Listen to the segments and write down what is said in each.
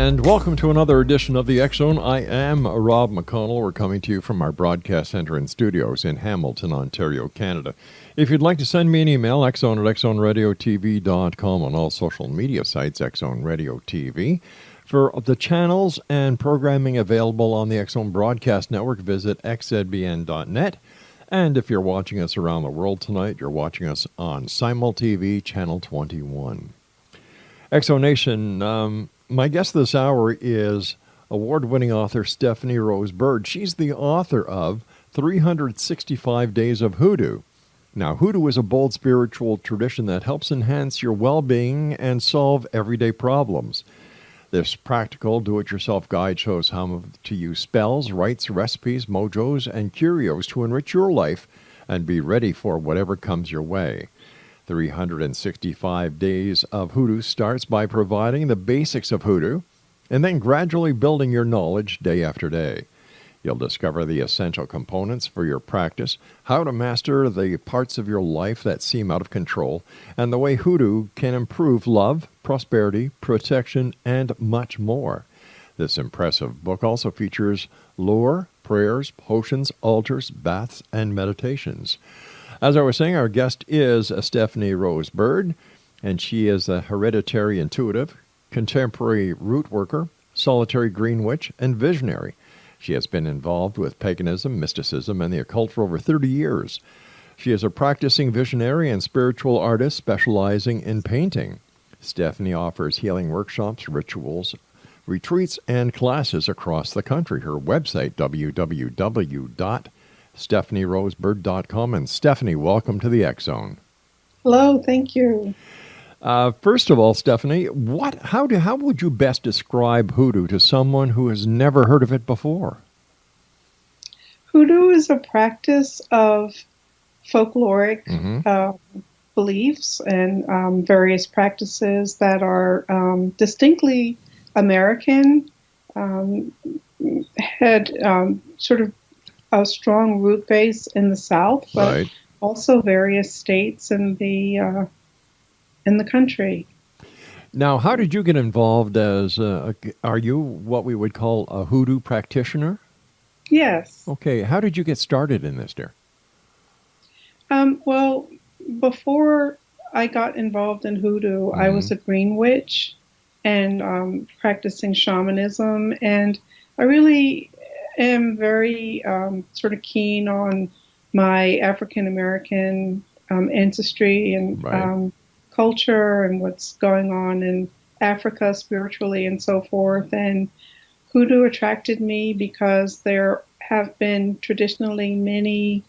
And welcome to another edition of the X Zone. I am Rob McConnell. We're coming to you from our broadcast center and studios in Hamilton, Ontario, Canada. If you'd like to send me an email, xzone at xzoneradiotv.com, on all social media sites, X Zone Radio TV. For the channels and programming available on the X Zone Broadcast Network, visit xzbn.net. And if you're watching us around the world tonight, you're watching us on Simul TV, Channel 21. Exonation, my guest this hour is award-winning author Stephanie Rose Bird. She's the author of 365 Days of HooDoo. Now, HooDoo is a bold spiritual tradition that helps enhance your well-being and solve everyday problems. This practical do-it-yourself guide shows how to use spells, rites, recipes, mojos, and curios to enrich your life and be ready for whatever comes your way. 365 Days of HooDoo starts by providing the basics of HooDoo and then gradually building your knowledge day after day. You'll discover the essential components for your practice, how to master the parts of your life that seem out of control, and the way HooDoo can improve love, prosperity, protection, and much more. This impressive book also features lore, prayers, potions, altars, baths, and meditations. As I was saying, our guest is Stephanie Rose Bird, and she is a hereditary intuitive, contemporary root worker, solitary green witch, and visionary. She has been involved with paganism, mysticism, and the occult for over 30 years. She is a practicing visionary and spiritual artist specializing in painting. Stephanie offers healing workshops, rituals, retreats, and classes across the country. Her website, www.stephanierosebird.com. And Stephanie, welcome to the X Zone. Hello, thank you. First of all, Stephanie, how would you best describe HooDoo to someone who has never heard of it before? HooDoo is a practice of folkloric beliefs and various practices that are distinctly American, had sort of a strong root base in the South, but right. Also various states in the country. Now, how did you get involved as, are you what we would call a HooDoo practitioner? Yes. Okay, how did you get started in this, dear? Well, before I got involved in HooDoo, I was a green witch and practicing shamanism, and I really am very sort of keen on my African-American ancestry and right. Culture and what's going on in Africa spiritually and so forth. And HooDoo attracted me because there have been traditionally many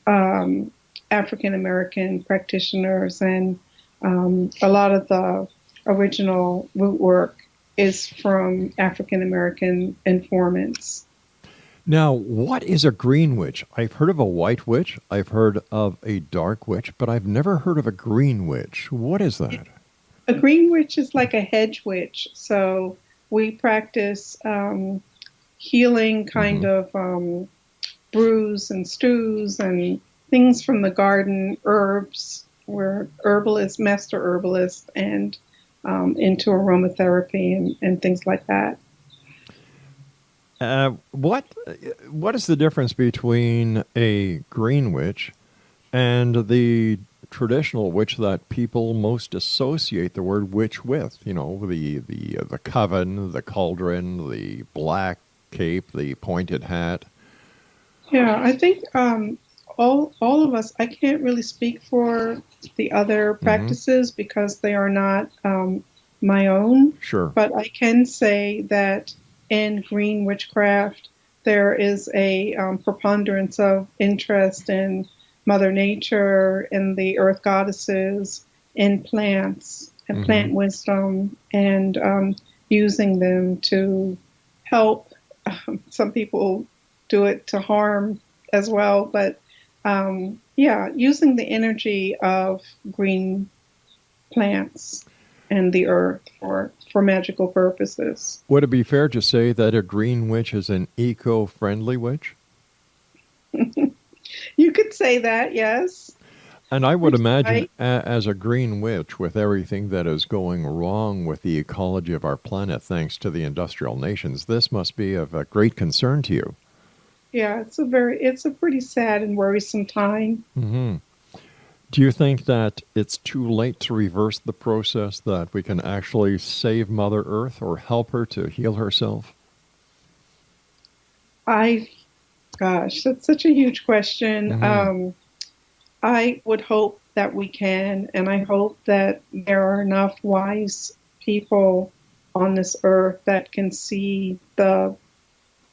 African American practitioners, and a lot of the original root work is from African American informants. Now, what is a green witch? I've heard of a white witch, I've heard of a dark witch, but I've never heard of a green witch. What is that? A green witch is like a hedge witch. So we practice healing kind of brews and stews and things from the garden, herbs. We're master herbalist, and into aromatherapy and things like that. What is the difference between a green witch and the traditional witch that people most associate the word witch with? You know, the coven, the cauldron, the black cape, the pointed hat. Yeah, I think all of us. I can't really speak for the other practices because they are not my own. Sure, but I can say that in green witchcraft, there is a preponderance of interest in Mother Nature, in the earth goddesses, in plants and plant wisdom, and using them to help. Some people do it to harm as well, but using the energy of green plants and the earth for magical purposes. Would it be fair to say that a green witch is an eco-friendly witch? You could say that, yes. And I would imagine, I, as a green witch, with everything that is going wrong with the ecology of our planet thanks to the industrial nations, this must be of a great concern to you. yeah, it's a pretty sad and worrisome time. Hmm. Do you think that it's too late to reverse the process, that we can actually save Mother Earth or help her to heal herself? I, gosh, that's such a huge question. Hmm. I would hope that we can, and I hope that there are enough wise people on this earth that can see the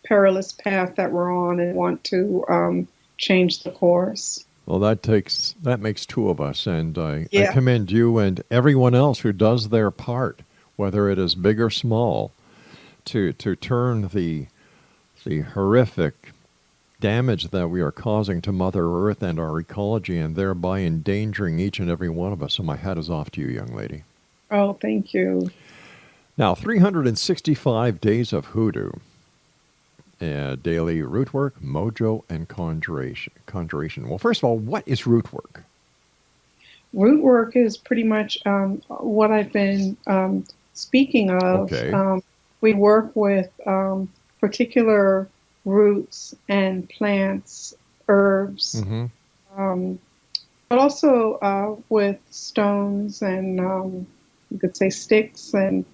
perilous path that we're on and want to change the course. Well, that makes two of us, and I Yeah. commend you and everyone else who does their part, whether it is big or small, to turn the horrific damage that we are causing to Mother Earth and our ecology, and thereby endangering each and every one of us. So my hat is off to you, young lady. Oh, thank you. Now, 365 days of hoodoo. Daily root work, mojo, and conjuration. Well, first of all, what is root work? Root work is pretty much what I've been speaking of. Okay. We work with particular roots and plants, herbs, Mm-hmm. um, but also with stones and you could say sticks and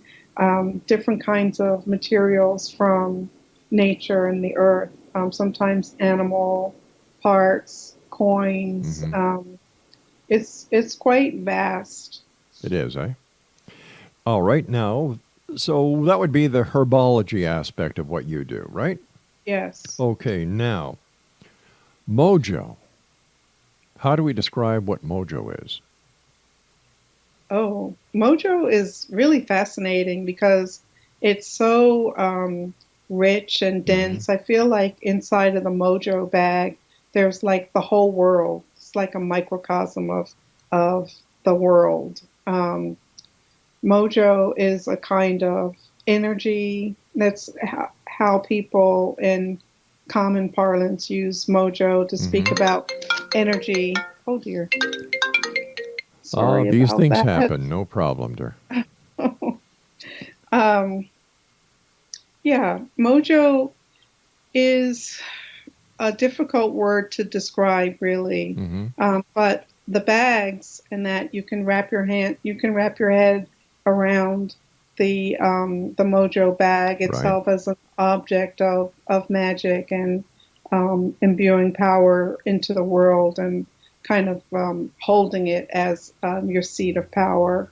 different kinds of materials from nature and the earth. Sometimes animal parts, coins. Mm-hmm. It's quite vast. It is, eh? All right, now, so that would be the herbology aspect of what you do, right? Yes. Okay, now, mojo. How do we describe what mojo is? Oh, Mojo is really fascinating because it's so rich and Mm-hmm. dense. I feel like inside of the Mojo bag, there's like the whole world. It's like a microcosm of the world. Mojo is a kind of energy. That's how people in common parlance use mojo to speak Mm-hmm. about energy. Oh dear. Oh, Sorry these about things that. happen. No problem, dear. um, yeah, mojo is a difficult word to describe, really. Mm-hmm. But the bags and that you can wrap your head around the mojo bag Right. itself as an object of magic and imbuing power into the world and kind of holding it as your seat of power.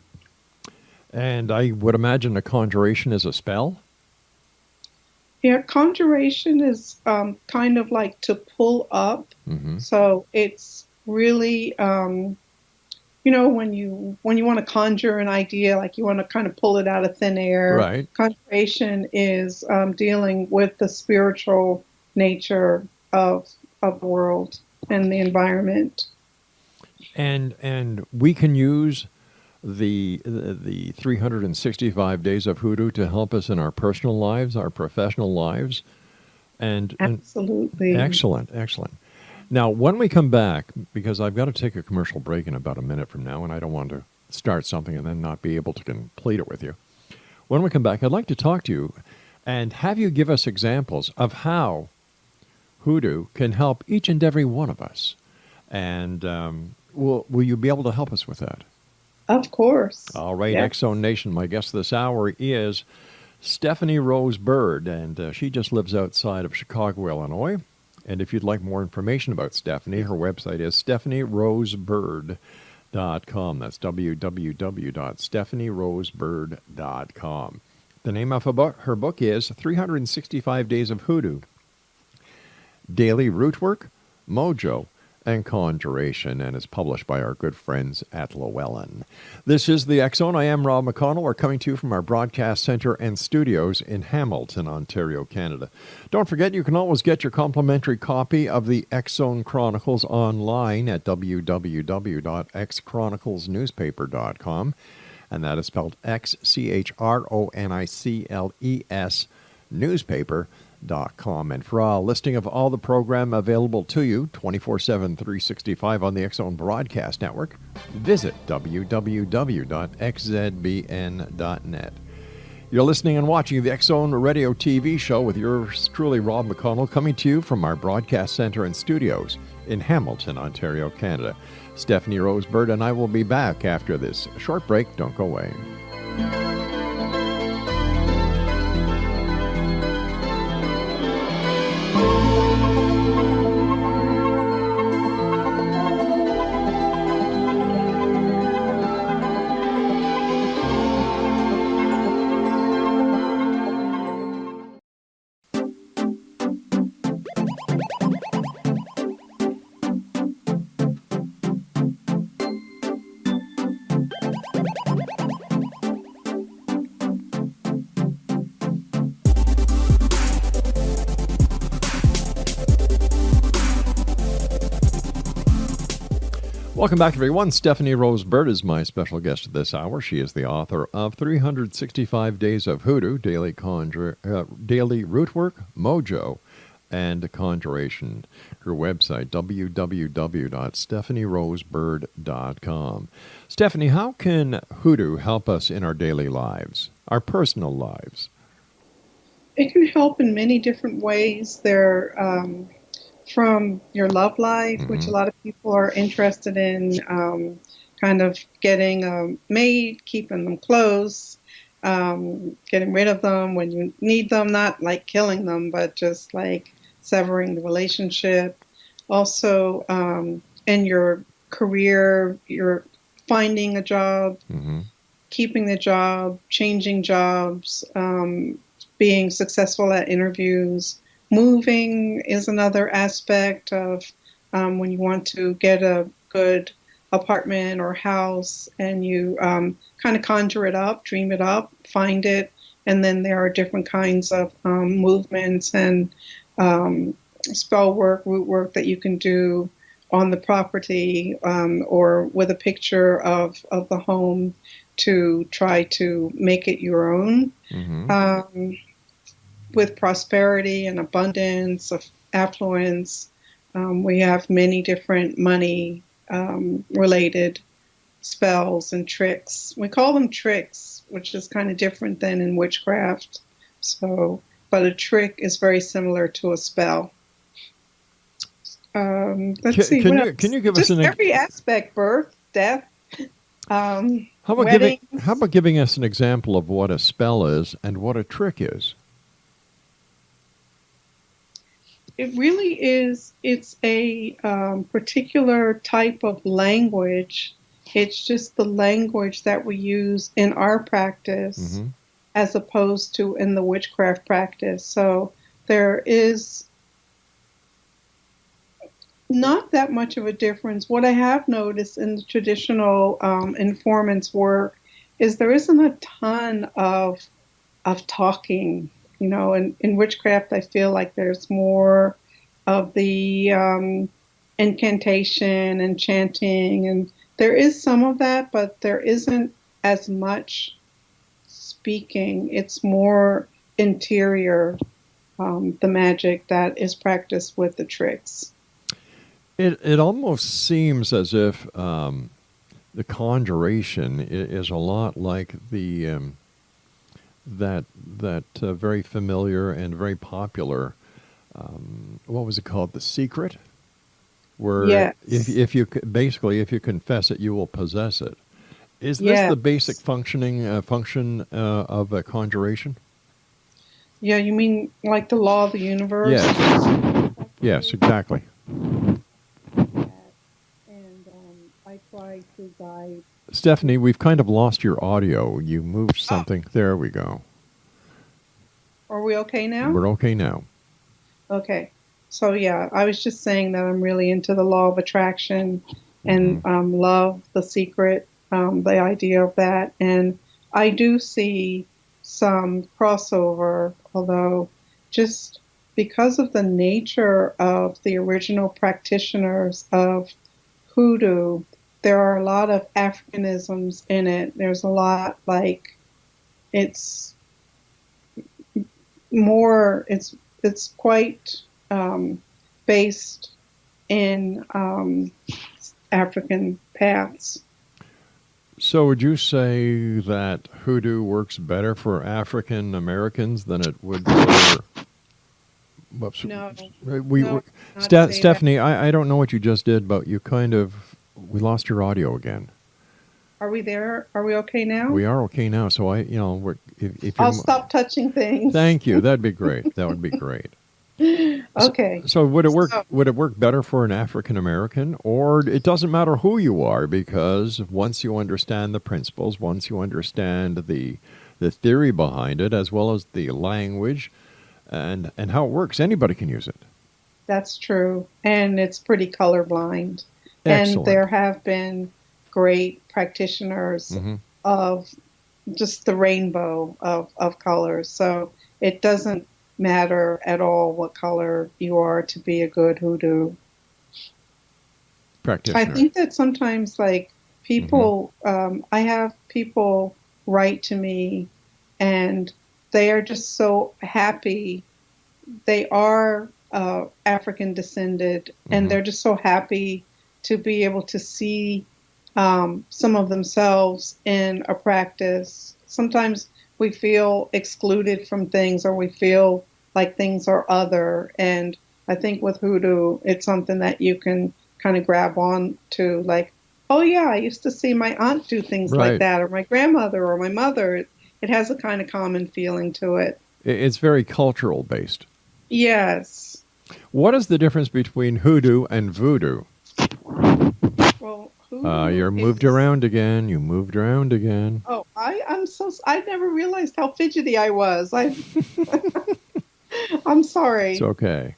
And I would imagine a conjuration is a spell. Yeah, conjuration is kind of like to pull up. Mm-hmm. So it's really, when you want to conjure an idea, like you want to kind of pull it out of thin air. Right. Conjuration is dealing with the spiritual nature of the world and the environment. And we can use the 365 days of hoodoo to help us in our personal lives, our professional lives, and Absolutely. excellent, excellent. Now, when we come back, because I've got to take a commercial break in about a minute from now, and I don't want to start something and then not be able to complete it with you. When we come back, I'd like to talk to you and have you give us examples of how hoodoo can help each and every one of us. And will you be able to help us with that? Of course. All right, Yeah. X Zone Nation. My guest this hour is Stephanie Rose Bird, and she just lives outside of Chicago, Illinois. And if you'd like more information about Stephanie, her website is stephanierosebird.com. That's www.stephanierosebird.com. The name of her book is 365 Days of Hoodoo, Daily Rootwork, Mojo, and Conjuration, and is published by our good friends at Llewellyn. This is the X Zone. I am Rob McConnell. We're coming to you from our broadcast center and studios in Hamilton, Ontario, Canada. Don't forget, you can always get your complimentary copy of the X Zone Chronicles online at www.xchroniclesnewspaper.com, and that is spelled XCHRONICLES newspaper.com. And for a listing of all the program available to you 24/7, 365 on the X Zone Broadcast Network, visit www.xzbn.net. You're listening and watching the X Zone Radio TV show with yours truly, Rob McConnell, coming to you from our broadcast center and studios in Hamilton, Ontario, Canada. Stephanie Rosebird and I will be back after this short break. Don't go away. Welcome back, everyone. Stephanie Rosebird is my special guest this hour. She is the author of 365 Days of HooDoo, Daily Root Work, Mojo, and Conjuration. Her website, www.stephanierosebird.com. Stephanie, how can HooDoo help us in our daily lives, our personal lives? It can help in many different ways. From your love life, which a lot of people are interested in, kind of getting a maid, keeping them close, getting rid of them when you need them, not like killing them, but just like severing the relationship. Also, in your career, you're finding a job, keeping the job, changing jobs, being successful at interviews. Moving is another aspect of when you want to get a good apartment or house and you kind of conjure it up, dream it up, find it, and then there are different kinds of movements and spell work, root work that you can do on the property or with a picture of the home to try to make it your own. With prosperity and abundance of affluence, we have many different money related spells and tricks. We call them tricks, which is kind of different than in witchcraft. But a trick is very similar to a spell. Let's see. Can you give us every aspect: birth, death, how about giving us an example of what a spell is and what a trick is? It really is. It's a particular type of language. It's just the language that we use in our practice as opposed to in the witchcraft practice. So there is not that much of a difference. What I have noticed in the traditional informant's work is there isn't a ton of talking. You know, in witchcraft, I feel like there's more of the incantation and chanting, and there is some of that, but there isn't as much speaking. It's more interior, the magic that is practiced with the tricks. It almost seems as if the conjuration is a lot like the that very familiar and very popular, what was it called? The Secret, where if you confess it, you will possess it. Is this the basic function of a conjuration? Yeah, you mean like the law of the universe? Yes, exactly. And I try to guide. Stephanie, we've kind of lost your audio. You moved something. There we go. Are we okay now? We're okay now. Okay. So, yeah, I was just saying that I'm really into the law of attraction and love The Secret, the idea of that. And I do see some crossover, although just because of the nature of the original practitioners of hoodoo, there are a lot of Africanisms in it. There's a lot like it's it's quite based in African paths. So would you say that hoodoo works better for African Americans than it would for... Whoops. No, We, no, not say that. Stephanie, I don't know what you just did, but you kind of... We lost your audio again. Are we there? Are we okay now? We are okay now, so if I'll you're... stop touching things. Thank you. That'd be great. That would be great. Okay. So would it work? So- Would it work better for an African American, or it doesn't matter who you are, because once you understand the principles, once you understand the theory behind it, as well as the language, and how it works, anybody can use it. That's true. And it's pretty colorblind. Excellent. And there have been great practitioners Mm-hmm. of just the rainbow of colors. So it doesn't matter at all what color you are to be a good hoodoo. Practitioner. I think that sometimes, like, people, I have people write to me and they are just so happy. They are African descended, and they're just so happy to be able to see some of themselves in a practice. Sometimes we feel excluded from things, or we feel like things are other. And I think with hoodoo, it's something that you can kind of grab on to, like, oh yeah, I used to see my aunt do things Right. like that, or my grandmother, or my mother. It has a kind of common feeling to it. It's very cultural based. Yes. What is the difference between hoodoo and voodoo? Well, hoodoo You're moved is- around again. You moved around again. Oh, I never realized how fidgety I was. I'm sorry. It's okay.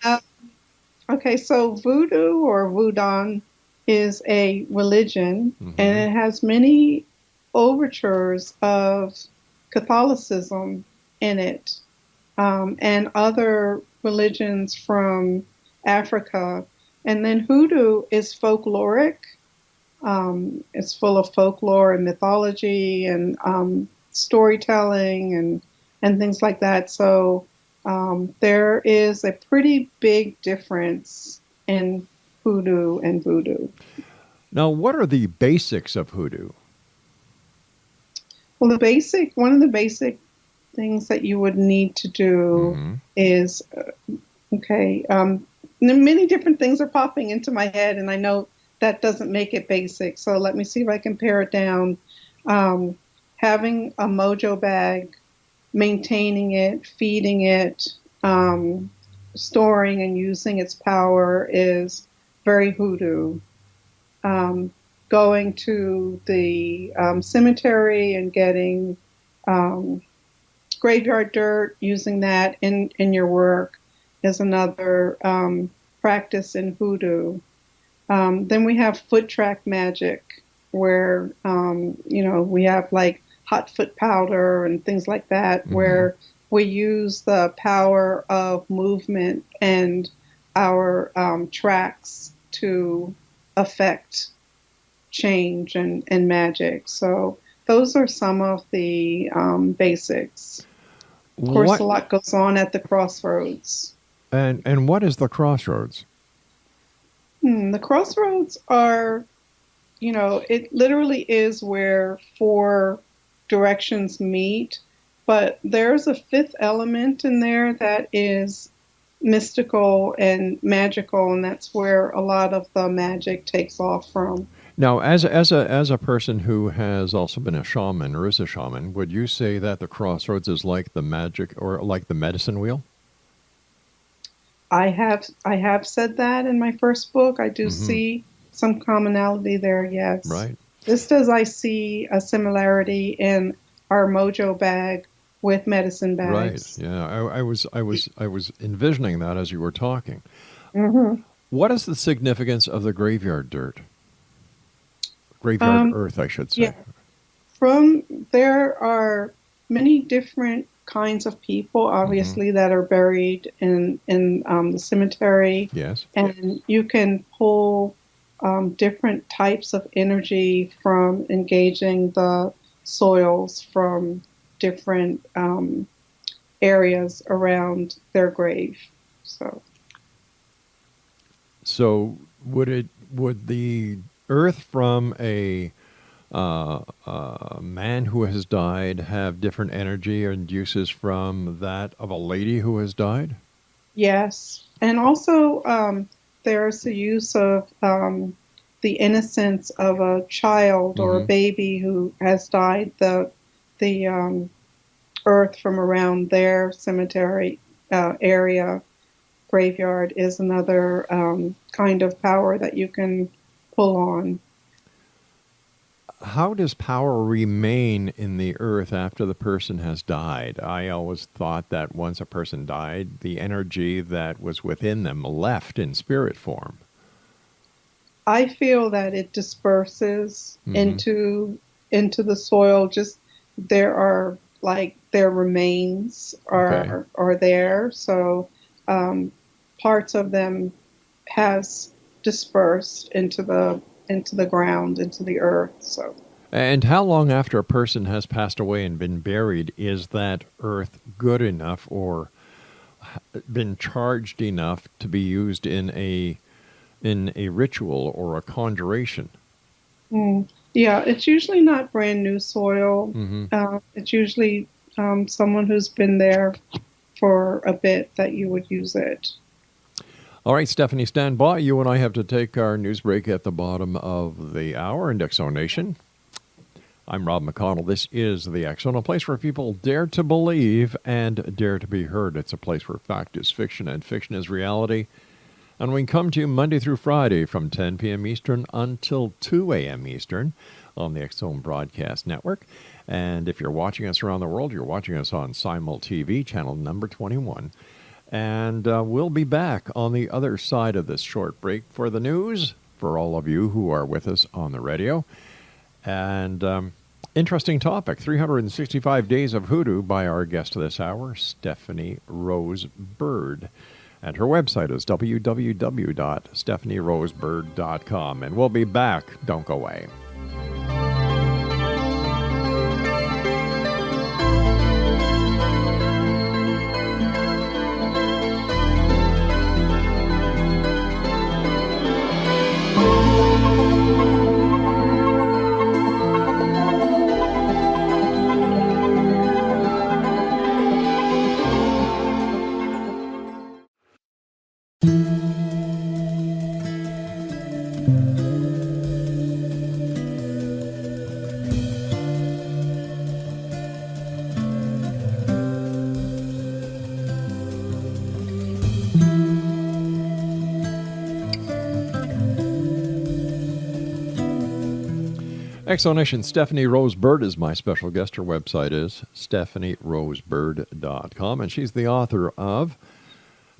Okay, so voodoo or voodoo is a religion, and it has many overtures of Catholicism in it, and other religions from Africa. And then hoodoo is folkloric. It's full of folklore and mythology and storytelling and things like that. So there is a pretty big difference in hoodoo and voodoo. Now, what are the basics of hoodoo? Well, one of the basic things that you would need to do is, many different things are popping into my head, and I know that doesn't make it basic. So let me see if I can pare it down. Having a mojo bag, maintaining it, feeding it, storing and using its power is very hoodoo. Going to the cemetery and getting graveyard dirt, using that in your work is another practice in hoodoo. Then we have foot track magic, where we have like hot foot powder and things like that, where we use the power of movement and our tracks to affect change and magic. So those are some of the basics. Of course, a lot goes on at the crossroads. And what is the crossroads? The crossroads are, it literally is where four directions meet, but there's a fifth element in there that is mystical and magical, and that's where a lot of the magic takes off from. Now, as a person who has also been a shaman or is a shaman, would you say that the crossroads is like the magic or like the medicine wheel? I have said that in my first book. I do see some commonality there, yes. Right. Just as I see a similarity in our mojo bag with medicine bags. Right. Yeah. I was envisioning that as you were talking. Mm-hmm. What is the significance of the graveyard dirt? Graveyard earth, I should say. Yeah. There are many different kinds of people, obviously, that are buried in the cemetery. Yes. And you can pull different types of energy from engaging the soils from different areas around their grave. So would the earth from a man who has died have different energy and uses from that of a lady who has died? Yes, and also there's the use of the innocence of a child or a Hmm. baby who has died. The earth from around their cemetery area graveyard is another kind of power that you can pull on. How does power remain in the earth after the person has died? I always thought that once a person died, the energy that was within them left in spirit form. I feel that it disperses Hmm. into the soil. Just there are like their remains Okay. are there, so um, parts of them has dispersed into the ground, into the earth. So And how long after a person has passed away and been buried is that earth good enough or been charged enough to be used in a ritual or a conjuration? yeah, it's usually not brand new soil. Hmm. It's usually someone who's been there for a bit that you would use it. All right, Stephanie, stand by. You and I have to take our news break at the bottom of the hour in Exo Nation. I'm Rob McConnell. This is the X Zone, a place where people dare to believe and dare to be heard. It's a place where fact is fiction and fiction is reality. And we come to you Monday through Friday from 10 p.m. Eastern until 2 a.m. Eastern on the X Zone Broadcast Network. And if you're watching us around the world, you're watching us on Simul TV, channel number 21. And we'll be back on the other side of this short break for the news, for all of you who are with us on the radio. And interesting topic, 365 Days of Hoodoo by our guest this hour, Stephanie Rose Bird. And her website is www.stephanierosebird.com. And we'll be back. Don't go away. Exonation, Stephanie Rose Bird is my special guest. Her website is stephanierosebird.com, and she's the author of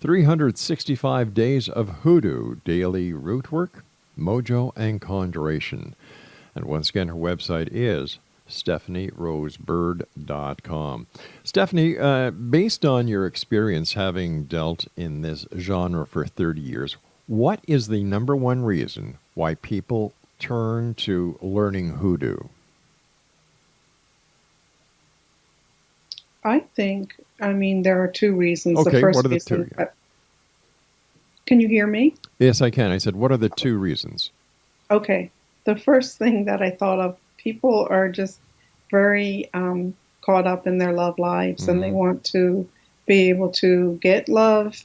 365 Days of Hoodoo, Daily Root Work, Mojo and Conjuration. And once again, her website is stephanierosebird.com. Stephanie, based on your experience having dealt in this genre for 30 years, what is the number one reason why people turn to learning hoodoo? I mean, there are two reasons. The Okay, what first are the two? reason, can you hear me? Yes, I can. I said, what are the two reasons? Okay. The first thing that I thought of, people are just very caught up in their love lives and they Mhm. want to be able to get love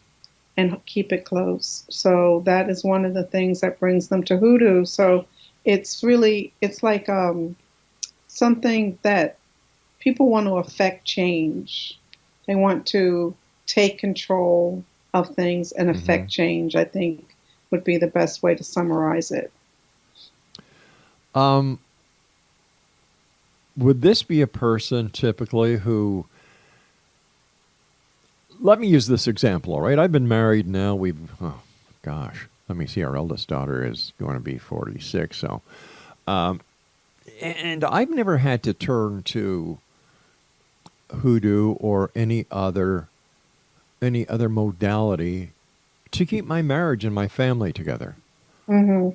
and keep it close. So that is one of the things that brings them to hoodoo. So it's like something that people want to affect change. They want to take control of things and affect Mhm. change, I think would be the best way to summarize it. Um, would this be a person typically who, let me use this example, all right? I've been married now. Oh gosh, let me see. Our eldest daughter is going to be 46. So, and I've never had to turn to hoodoo or any other modality to keep my marriage and my family together. Hmm.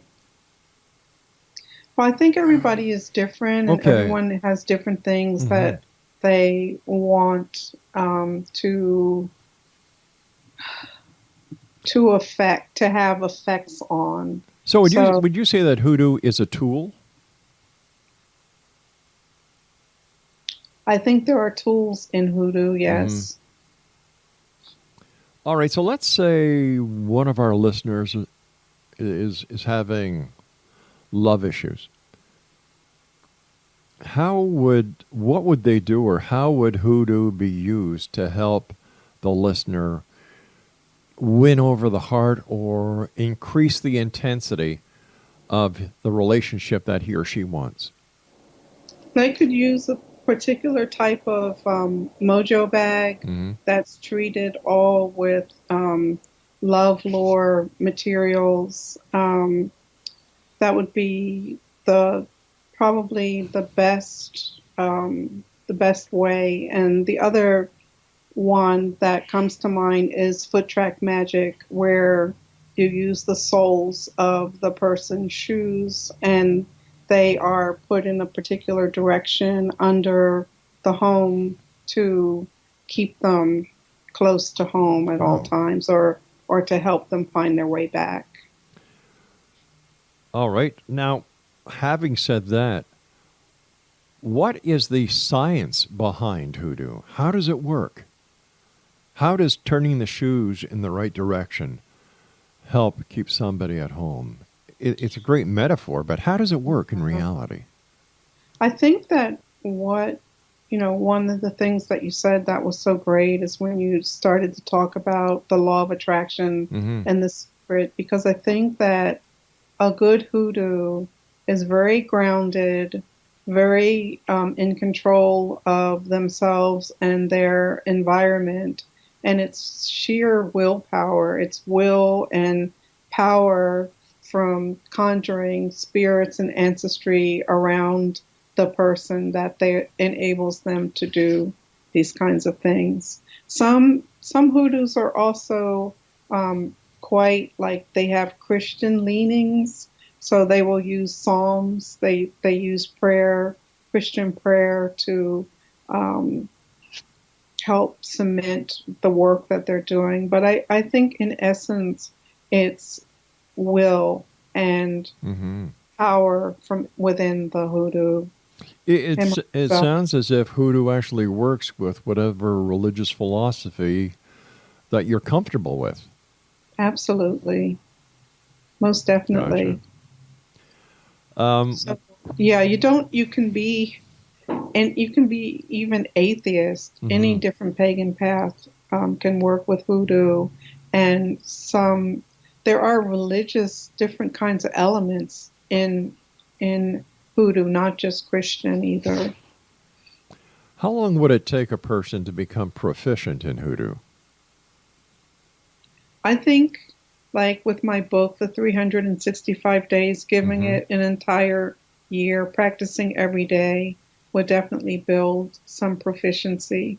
Well, I think everybody is different and Okay. everyone has different things Hmm. that they want to to have effects on. So So would you say that hoodoo is a tool? I think there are tools in hoodoo, Mm-hmm. yes. All right. So let's say one of our listeners is having love issues. What would they do, or how would hoodoo be used to help the listener win over the heart or increase the intensity of the relationship that he or she wants? They could use a particular type of mojo bag Mm-hmm. that's treated all with love lore materials. That would be the probably the best way. And the other one that comes to mind is foot track magic, where you use the soles of the person's shoes and they are put in a particular direction under the home to keep them close to home at all Oh, times, or to help them find their way back. all right. Now, having said that, what is the science behind hoodoo? How does it work? How does turning the shoes in the right direction help keep somebody at home? It's a great metaphor, but how does it work in reality? I think that one of the things that you said that was so great is when you started to talk about the law of attraction Mm-hmm. and the spirit, because I think that a good hoodoo is very grounded, very in control of themselves and their environment. And it's sheer willpower, it's will and power from conjuring spirits and ancestry around the person that they enables them to do these kinds of things. Some hoodoos are also quite like they have Christian leanings, so they will use psalms. They use prayer, Christian prayer, to um, help cement the work that they're doing. But I think in essence, it's will and Mm-hmm. power from within the hoodoo. It So sounds as if hoodoo actually works with whatever religious philosophy that you're comfortable with. absolutely, most Gotcha. definitely. Um, So yeah, you can be, and you can be even atheist. Any mhm. different pagan path can work with hoodoo, and there are religious different kinds of elements in hoodoo, not just Christian either. How long would it take a person to become proficient in hoodoo? I think, like with my book, The 365 Days, giving Mm-hmm. it an entire year, practicing every day, would definitely build some proficiency.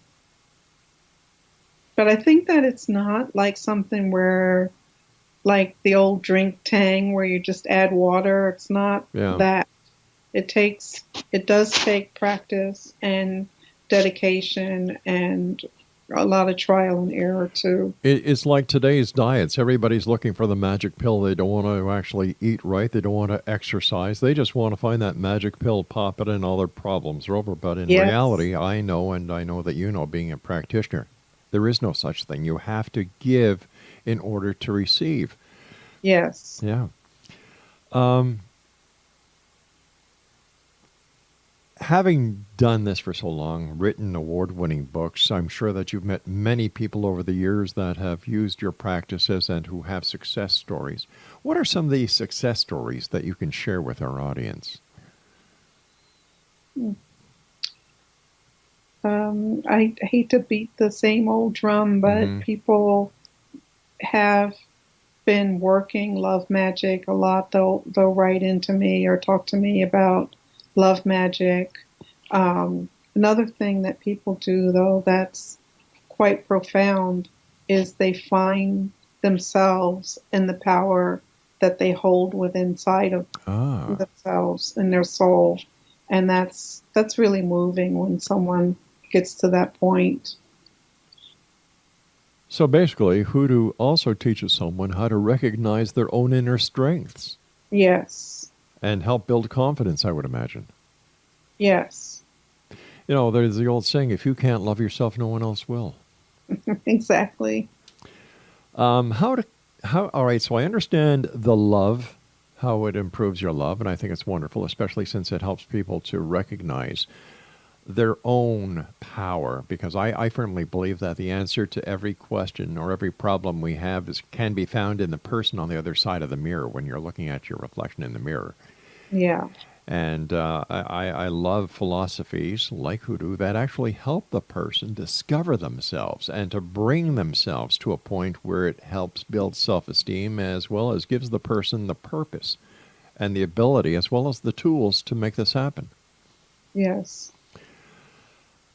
But I think that it's not like something where, like the old drink tang, where you just add water. It's not Yeah. that. It takes, it does take practice and dedication and a lot of trial and error too. It's like today's diets. Everybody's looking for the magic pill. They don't want to actually eat right. They don't want to exercise. They just want to find that magic pill, pop it, and all their problems are over. But in Yes, reality, I know, and I know that you know, being a practitioner, there is no such thing. You have to give in order to receive. yes. Yeah. Um, Having done this for so long, written award-winning books, I'm sure that you've met many people over the years that have used your practices and who have success stories. What are some of the success stories that you can share with our audience? I hate to beat the same old drum, but Mm-hmm. people have been working love magic a lot. They'll write into me or talk to me about love magic. Another thing that people do, though, that's quite profound is they find themselves in the power that they hold within inside of Ah. themselves in their soul, and that's really moving when someone gets to that point. So basically, hoodoo also teaches someone how to recognize their own inner strengths Yes. and help build confidence, I would imagine. Yes. There's the old saying, if you can't love yourself, no one else will. Exactly. All right, so I understand the love, how it improves your love, and I think it's wonderful, especially since it helps people to recognize their own power, because I firmly believe that the answer to every question or every problem we have can be found in the person on the other side of the mirror when you're looking at your reflection in the mirror. Yeah. And I love philosophies like hoodoo that actually help the person discover themselves and to bring themselves to a point where it helps build self-esteem as well as gives the person the purpose and the ability as well as the tools to make this happen. Yes.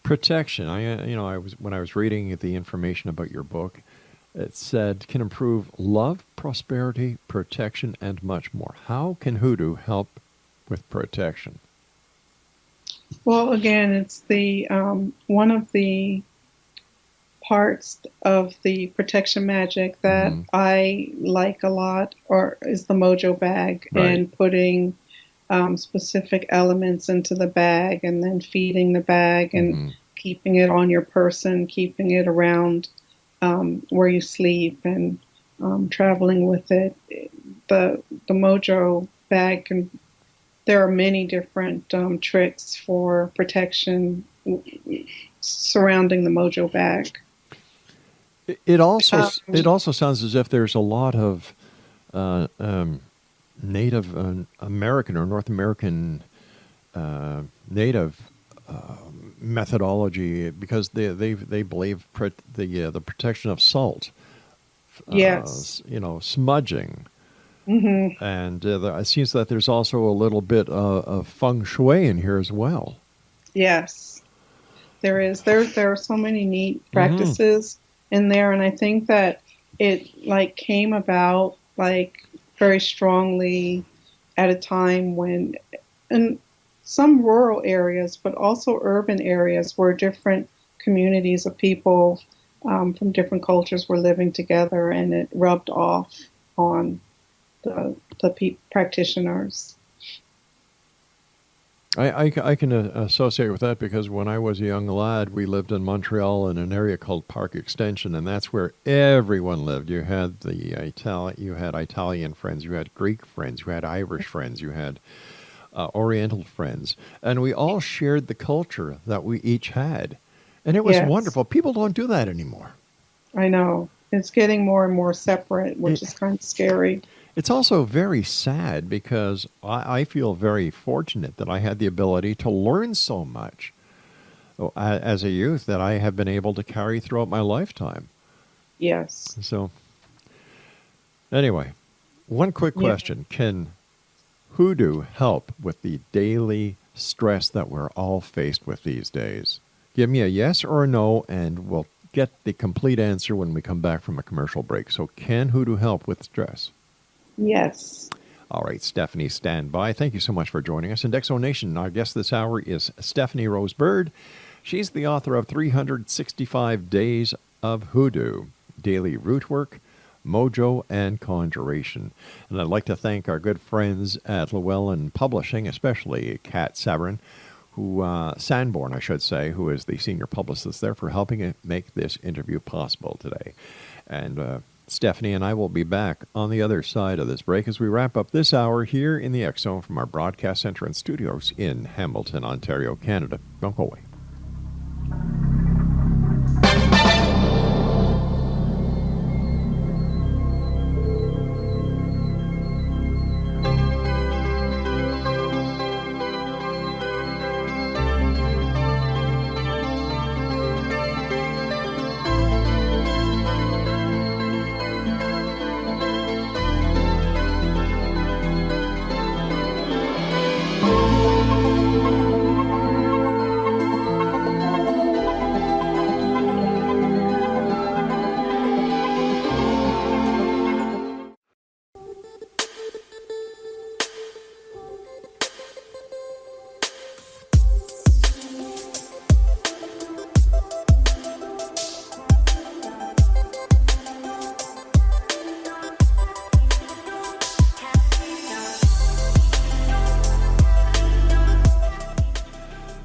Protection. When I was reading the information about your book, it said can improve love, prosperity, protection, and much more. How can hoodoo help with protection? Well, again, it's the one of the parts of the protection magic that I like a lot, or is the mojo bag, Right. and putting specific elements into the bag, and then feeding the bag, and keeping it on your person, keeping it around where you sleep, and traveling with it. The mojo bag can. There are many different tricks for protection surrounding the mojo bag. It also sounds as if there's a lot of Native American or North American Native methodology, because they believe the protection of salt. Yes. Smudging. Mm-hmm. And it seems that there's also a little bit of feng shui in here as well. Yes, there is. There are so many neat practices in there, and I think that it came about very strongly at a time when in some rural areas, but also urban areas, where different communities of people from different cultures were living together, and it rubbed off on the practitioners. I can associate with that, because when I was a young lad, we lived in Montreal in an area called Park Extension, and that's where everyone lived. You had you had Italian friends, you had Greek friends, you had Irish friends, you had Oriental friends, and we all shared the culture that we each had, and it was wonderful. People don't do that anymore. I know. It's getting more and more separate, which is kind of scary. It's also very sad, because I feel very fortunate that I had the ability to learn so much as a youth that I have been able to carry throughout my lifetime. Yes. So, anyway, one quick question. Can hoodoo help with the daily stress that we're all faced with these days? Give me a yes or a no, and we'll get the complete answer when we come back from a commercial break. So, can hoodoo help with stress? Yes. All right, Stephanie, stand by. Thank you so much for joining us. In Exo Nation, our guest this hour is Stephanie Rose Bird. She's the author of 365 Days of Hoodoo, Daily Root Work, Mojo and Conjuration. And I'd like to thank our good friends at Llewellyn Publishing, especially Kat Sabrin, Sanborn, I should say, who is the senior publicist there, for helping make this interview possible today. And Stephanie and I will be back on the other side of this break as we wrap up this hour here in the X Zone from our broadcast center and studios in Hamilton, Ontario, Canada. Don't go away.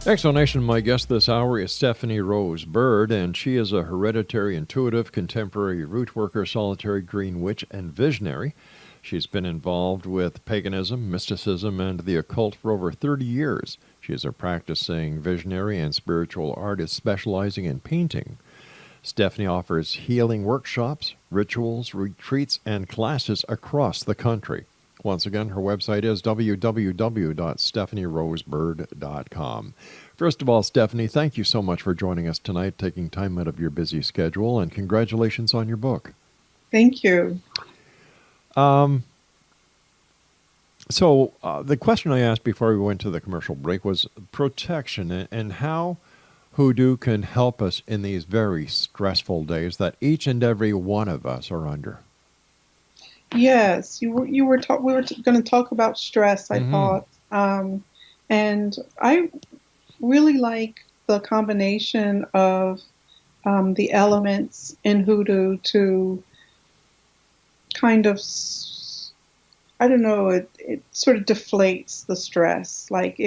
Explanation, my guest this hour is Stephanie Rose Bird, and she is a hereditary intuitive, contemporary root worker, solitary green witch, and visionary. She's been involved with paganism, mysticism, and the occult for over 30 years. She is a practicing visionary and spiritual artist specializing in painting. Stephanie offers healing workshops, rituals, retreats, and classes across the country. Once again, her website is www.stephanierosebird.com. First of all, Stephanie, thank you so much for joining us tonight, taking time out of your busy schedule, and congratulations on your book. Thank you. The question I asked before we went to the commercial break was protection and how hoodoo can help us in these very stressful days that each and every one of us are under. Yes, we were going to talk about stress, I thought. And I really like the combination of the elements in hoodoo to kind of, I don't know, it sort of deflates the stress. Like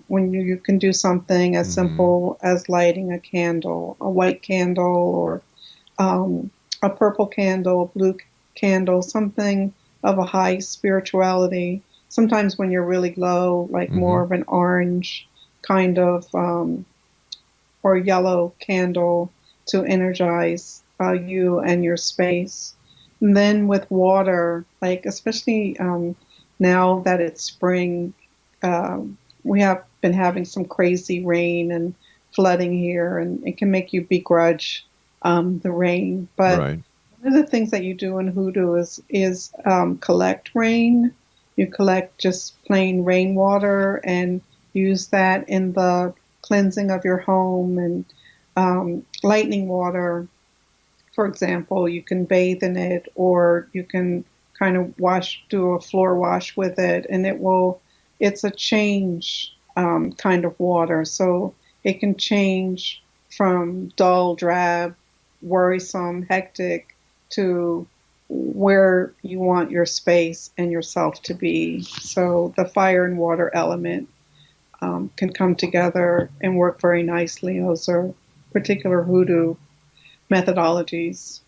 when you can do something as simple as lighting a candle, a white candle, or a purple candle, blue candle, something of a high spirituality. Sometimes when you're really low, like more of an orange kind of or yellow candle to energize you and your space. And then with water, like especially now that it's spring, we have been having some crazy rain and flooding here, and it can make you begrudge the rain. But Right. one of the things that you do in hoodoo is collect rain. You collect just plain rainwater and use that in the cleansing of your home. And lightning water, for example, you can bathe in it, or you can kind of do a floor wash with it, and it's a change kind of water. So it can change from dull, drab, worrisome, hectic, to where you want your space and yourself to be. So the fire and water element can come together and work very nicely. Those are particular hoodoo methodologies.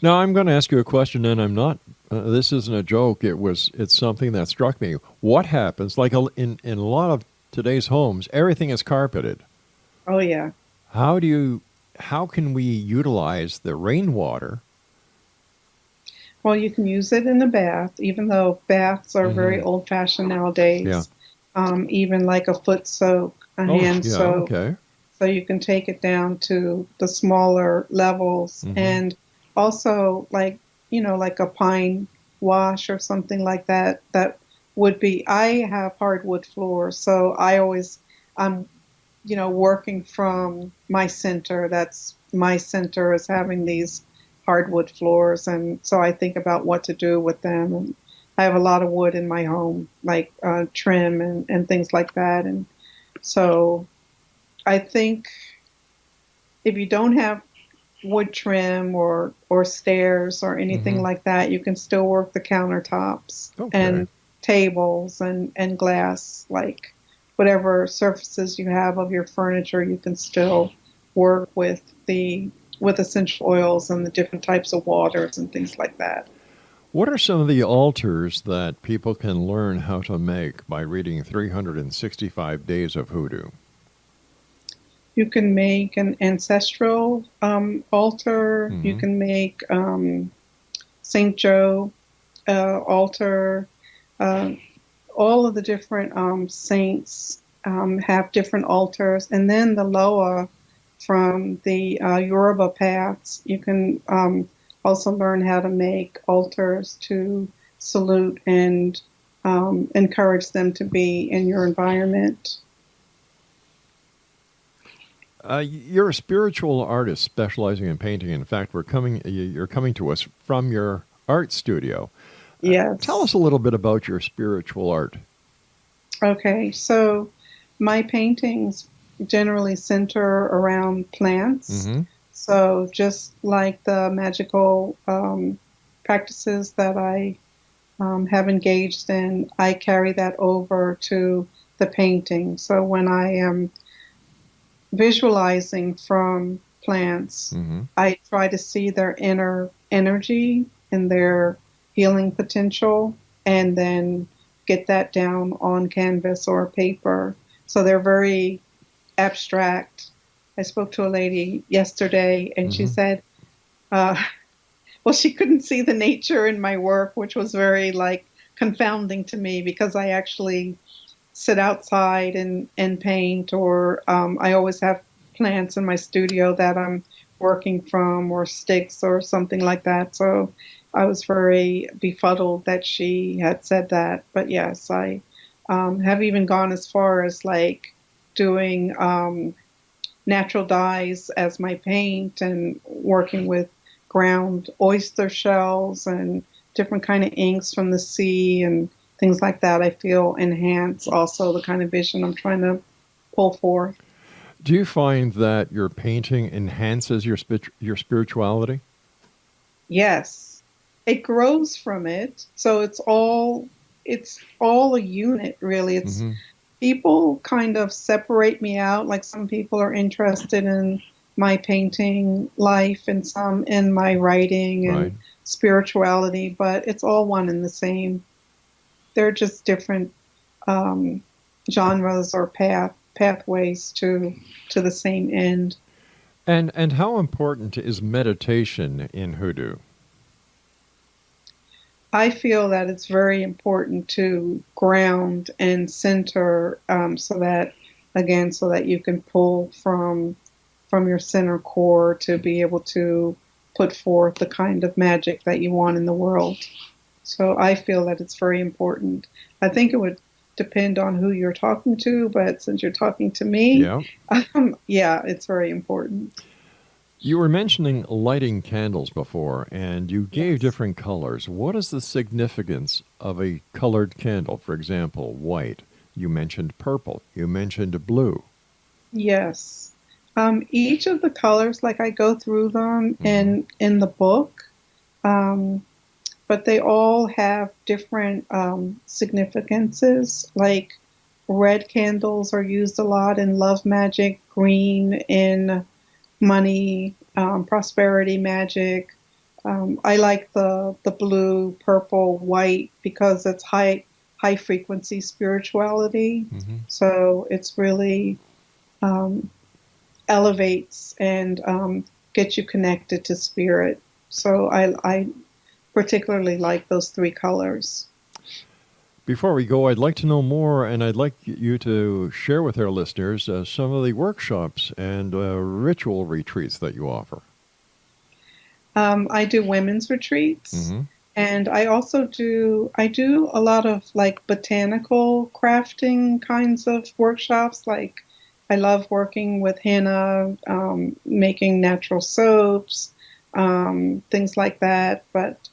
Now, I'm going to ask you a question, and I'm not, this isn't a joke. It's something that struck me. What happens, like in a lot of today's homes, everything is carpeted. Oh, yeah. How can we utilize the rainwater? Well, you can use it in the bath, even though baths are very old-fashioned nowadays. Yeah. Even like a foot soak, a hand soak. Okay. So you can take it down to the smaller levels. And also like a pine wash or something like that. That would be, I have hardwood floors, so I'm working from my center. That's my center, is having these hardwood floors, and so I think about what to do with them. And I have a lot of wood in my home, like trim and things like that. And so I think if you don't have wood trim or stairs or anything like that, you can still work the countertops and tables and glass, like whatever surfaces you have of your furniture, you can still work with essential oils and the different types of waters and things like that. What are some of the altars that people can learn how to make by reading 365 Days of Hoodoo? You can make an ancestral altar. You can make St. Joe altar. All of the different saints have different altars. And then the Loa from the Yoruba paths, you can also learn how to make altars to salute and encourage them to be in your environment. You're a spiritual artist specializing in painting. In fact, you're coming to us from your art studio. Yes. Tell us a little bit about your spiritual art. Okay, so my paintings generally center around plants. So just like the magical practices that I have engaged in, I carry that over to the painting. So when I am visualizing from plants. Hmm. I try to see their inner energy and their healing potential, and then get that down on canvas or paper. So they're very abstract. I spoke to a lady yesterday, and she Hmm. said, uh, well, she couldn't see the nature in my work, which was very like confounding to me because I actually sit outside and paint, or I always have plants in my studio that I'm working from, or sticks or something like that. So I was very befuddled that she had said that. But yes, I have even gone as far as like doing natural dyes as my paint, and working with ground oyster shells and different kind of inks from the sea and things like that. I feel enhance also the kind of vision I'm trying to pull forth. Do you find that your painting enhances your spirituality? Yes, it grows from it. So it's all a unit really. It's Hmm. people kind of separate me out. Like some people are interested in my painting life and some in my writing Right. and spirituality, but it's all one and the same. They're just different um, genres or pathways to the same end. And how important is meditation in hoodoo? I feel that it's very important to ground and center, so that, again, so that you can pull from your center core to be able to put forth the kind of magic that you want in the world. So I feel that it's very important. I think it would depend on who you're talking to, but since you're talking to me, Yeah. yeah, it's very important. You were mentioning lighting candles before, and you gave Yes. different colors. What is the significance of a colored candle? For example, white. You mentioned purple. You mentioned blue. Yes. Each of the colors, like I go through them Hmm. in the book, um, but they all have different significances. Like red candles are used a lot in love magic, green in money, prosperity magic. I like the blue, purple, white because it's high frequency spirituality. Hmm. So it's really um, elevates and gets you connected to spirit. So I particularly like those three colors. Before we go, I'd like to know more, and I'd like you to share with our listeners some of the workshops and ritual retreats that you offer. I do women's retreats, Hmm. and I do a lot of like botanical crafting kinds of workshops. Like I love working with henna, making natural soaps, things like that. But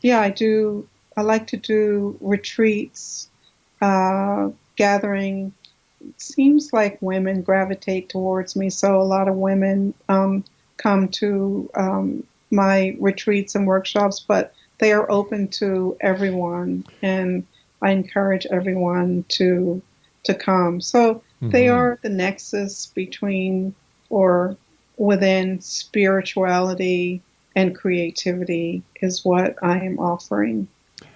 yeah, I do. I like to do retreats, gathering. It seems like women gravitate towards me, so a lot of women come to my retreats and workshops, but they are open to everyone, and I encourage everyone to come. So they Hmm. are the nexus between or within spirituality and creativity is what I am offering.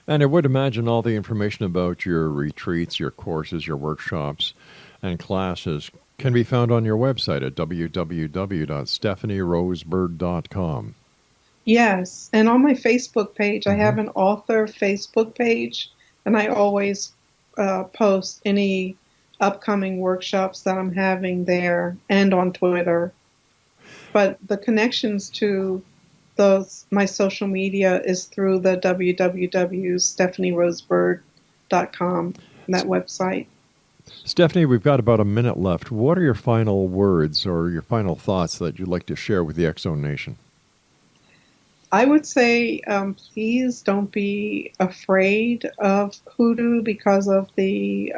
And I would imagine all the information about your retreats, your courses, your workshops, and classes can be found on your website at www.stephanierosebird.com. Yes, and on my Facebook page, I Hmm. have an author Facebook page, and I always post any upcoming workshops that I'm having there and on Twitter. But the connections to those my social media is through the www.stephanierosebird.com, that website. Stephanie, we've got about a minute left. What are your final words or your final thoughts that you'd like to share with the X Zone Nation? I would say, please don't be afraid of hoodoo because of the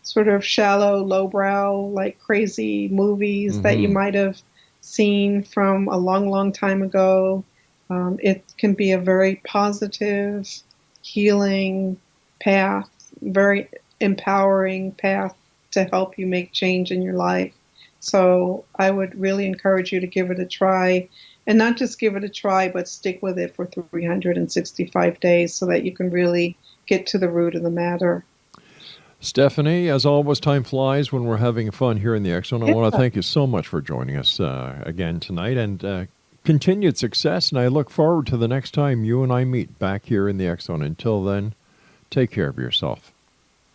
sort of shallow, lowbrow, like crazy movies that you Hmm. might have seen from a long, long time ago. It can be a very positive, healing path, very empowering path to help you make change in your life. So I would really encourage you to give it a try, and not just give it a try, but stick with it for 365 days so that you can really get to the root of the matter. Stephanie, as always, time flies when we're having fun here in the X Zone. I want to thank you so much for joining us again tonight, and continued success. And I look forward to the next time you and I meet back here in the X Zone. Until then, take care of yourself.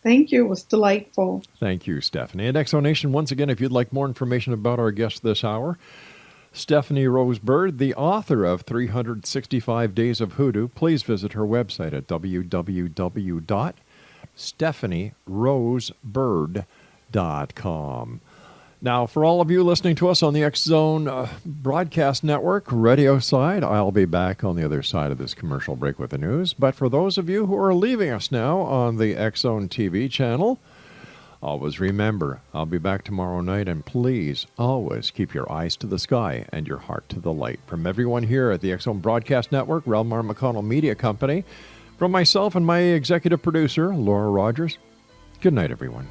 Thank you. It was delightful. Thank you, Stephanie. And X Zone Nation, once again, if you'd like more information about our guest this hour, Stephanie Rose Bird, the author of 365 Days of HooDoo, please visit her website at www.stephanierosebird.com. Now, for all of you listening to us on the X Zone broadcast network, radio side, I'll be back on the other side of this commercial break with the news. But for those of you who are leaving us now on the X Zone TV channel, always remember, I'll be back tomorrow night, and please always keep your eyes to the sky and your heart to the light. From everyone here at the X Zone Broadcast Network, REL-MAR McConnell Media Company, from myself and my executive producer, Laura Rogers, good night, everyone.